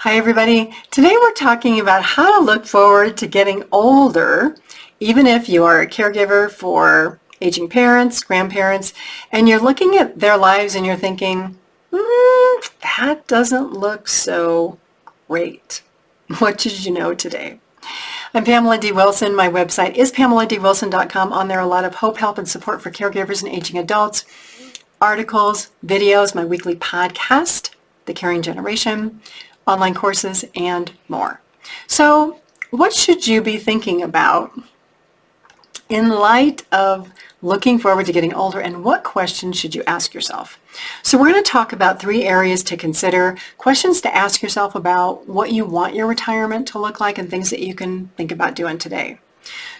Hi everybody. Today we're talking about how to look forward to getting older, even if you are a caregiver for aging parents, grandparents, and you're looking at their lives and you're thinking, that doesn't look so great. What did you know today? I'm Pamela D Wilson. My website is PamelaDWilson.com. On there a lot of hope, help, and support for caregivers and aging adults, articles, videos, my weekly podcast, The Caring Generation, online courses, and more. So what should you be thinking about in light of looking forward to getting older, and what questions should you ask yourself? So we're going to talk about 3 areas to consider, questions to ask yourself about what you want your retirement to look like and things that you can think about doing today.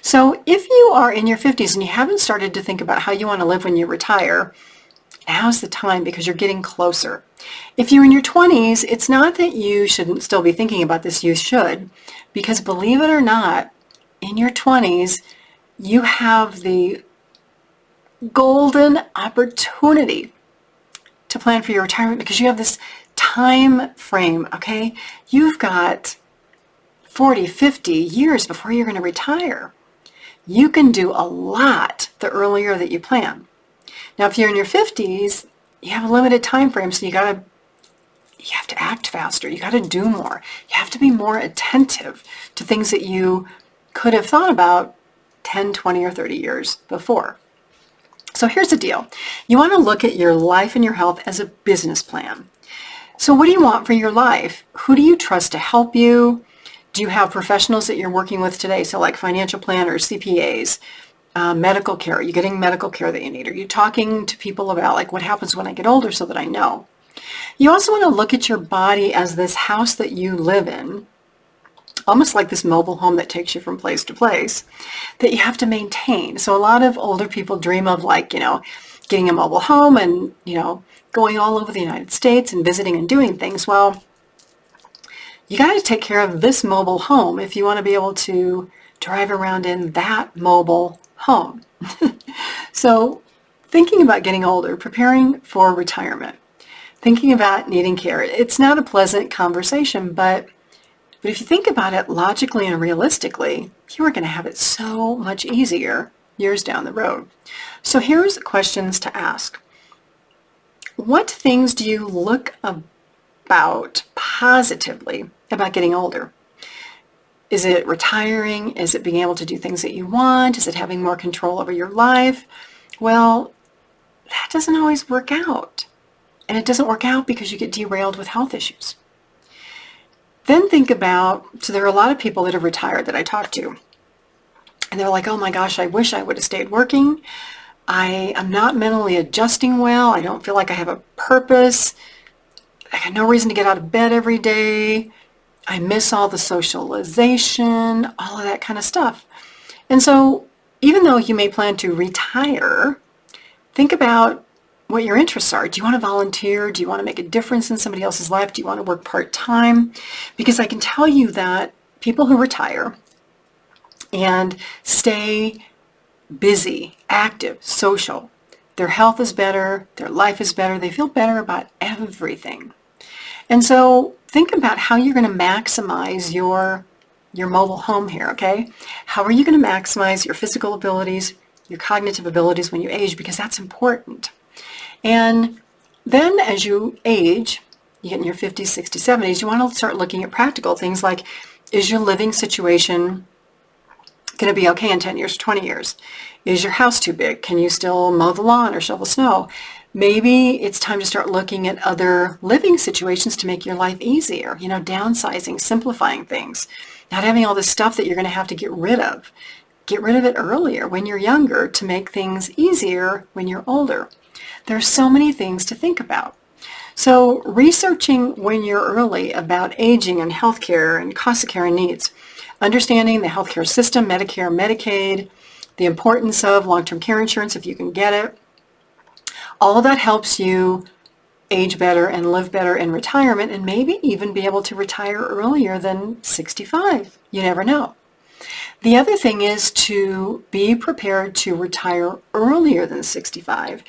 So if you are in your 50s and you haven't started to think about how you want to live when you retire, now's the time because you're getting closer. If you're in your 20s, it's not that you shouldn't still be thinking about this, you should, because believe it or not, in your 20s, you have the golden opportunity to plan for your retirement because you have this time frame, okay? You've got 40, 50 years before you're going to retire. You can do a lot the earlier that you plan. Now, if you're in your 50s, you have a limited time frame, so you have to act faster. You got to do more. You have to be more attentive to things that you could have thought about 10, 20, or 30 years before. So here's the deal. You want to look at your life and your health as a business plan. So what do you want for your life? Who do you trust to help you? Do you have professionals that you're working with today? So like financial planners, CPAs, medical care. Are you getting medical care that you need? Are you talking to people about like what happens when I get older so that I know? You also want to look at your body as this house that you live in, almost like this mobile home that takes you from place to place, that you have to maintain. So a lot of older people dream of getting a mobile home and, going all over the United States and visiting and doing things. Well, you got to take care of this mobile home if you want to be able to drive around in that mobile home. So thinking about getting older, preparing for retirement, thinking about needing care, it's not a pleasant conversation, but if you think about it logically and realistically, you are going to have it so much easier years down the road. So here's questions to ask. What things do you look about positively about getting older? Is it retiring? Is it being able to do things that you want? Is it having more control over your life? Well, that doesn't always work out. And it doesn't work out because you get derailed with health issues. Then think about, so there are a lot of people that have retired that I talk to. And they're like, oh my gosh, I wish I would have stayed working. I am not mentally adjusting well. I don't feel like I have a purpose. I got no reason to get out of bed every day. I miss all the socialization, all of that kind of stuff. And so even though you may plan to retire, think about what your interests are. Do you want to volunteer? Do you want to make a difference in somebody else's life? Do you want to work part-time? Because I can tell you that people who retire and stay busy, active, social, their health is better, their life is better, they feel better about everything. And so think about how you're going to maximize your mobile home here, okay? How are you going to maximize your physical abilities, your cognitive abilities when you age? Because that's important. And then as you age, you get in your 50s, 60s, 70s, you want to start looking at practical things like, is your living situation going to be okay in 10 years, 20 years? Is your house too big? Can you still mow the lawn or shovel snow? Maybe it's time to start looking at other living situations to make your life easier, downsizing, simplifying things, not having all this stuff that you're going to have to get rid of. Get rid of it earlier when you're younger to make things easier when you're older. There's so many things to think about. So researching when you're early about aging and healthcare and cost of care and needs, understanding the healthcare system, Medicare, Medicaid, the importance of long-term care insurance if you can get it, all of that helps you age better and live better in retirement and maybe even be able to retire earlier than 65. You never know. The other thing is to be prepared to retire earlier than 65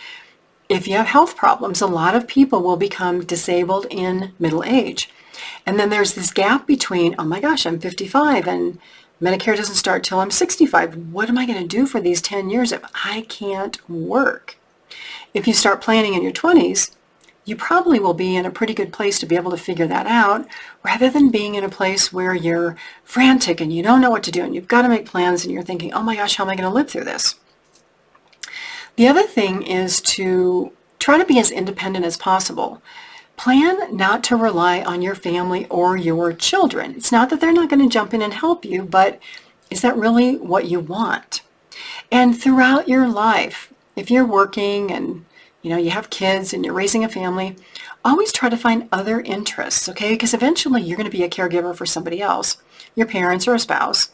if you have health problems. A lot of people will become disabled in middle age. And then there's this gap between, oh my gosh, I'm 55 and Medicare doesn't start till I'm 65. What am I going to do for these 10 years if I can't work? If you start planning in your 20s, you probably will be in a pretty good place to be able to figure that out, rather than being in a place where you're frantic and you don't know what to do and you've got to make plans and you're thinking, oh my gosh, how am I going to live through this? The other thing is to try to be as independent as possible. Plan not to rely on your family or your children. It's not that they're not going to jump in and help you, but is that really what you want? And throughout your life, if you're working and you have kids and you're raising a family, always try to find other interests, okay? Because eventually you're going to be a caregiver for somebody else, your parents or a spouse,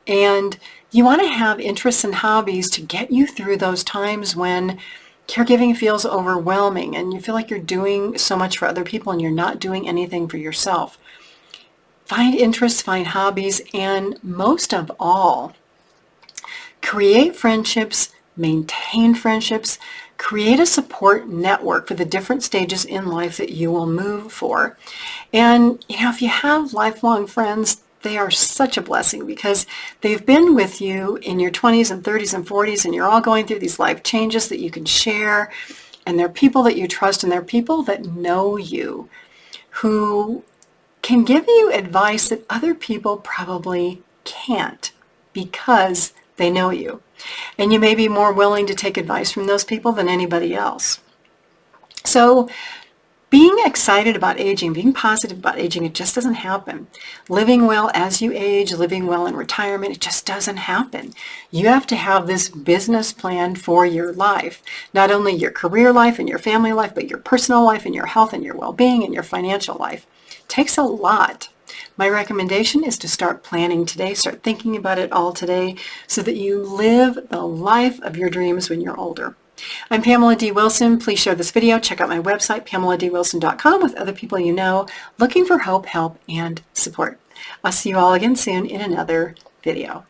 and you want to have interests and hobbies to get you through those times when caregiving feels overwhelming and you feel like you're doing so much for other people and you're not doing anything for yourself. Find interests, find hobbies, and most of all, create friendships, maintain friendships, create a support network for the different stages in life that you will move for. And, if you have lifelong friends, they are such a blessing because they've been with you in your 20s and 30s and 40s, and you're all going through these life changes that you can share. And they're people that you trust, and they're people that know you, who can give you advice that other people probably can't because they know you. And you may be more willing to take advice from those people than anybody else. So being excited about aging, being positive about aging, it just doesn't happen. Living well as you age, living well in retirement, it just doesn't happen. You have to have this business plan for your life, not only your career life and your family life, but your personal life and your health and your well-being and your financial life. It takes a lot. My recommendation is to start planning today, start thinking about it all today so that you live the life of your dreams when you're older. I'm Pamela D Wilson. Please share this video. Check out my website, PamelaDWilson.com, with other people you know looking for hope, help, and support. I'll see you all again soon in another video.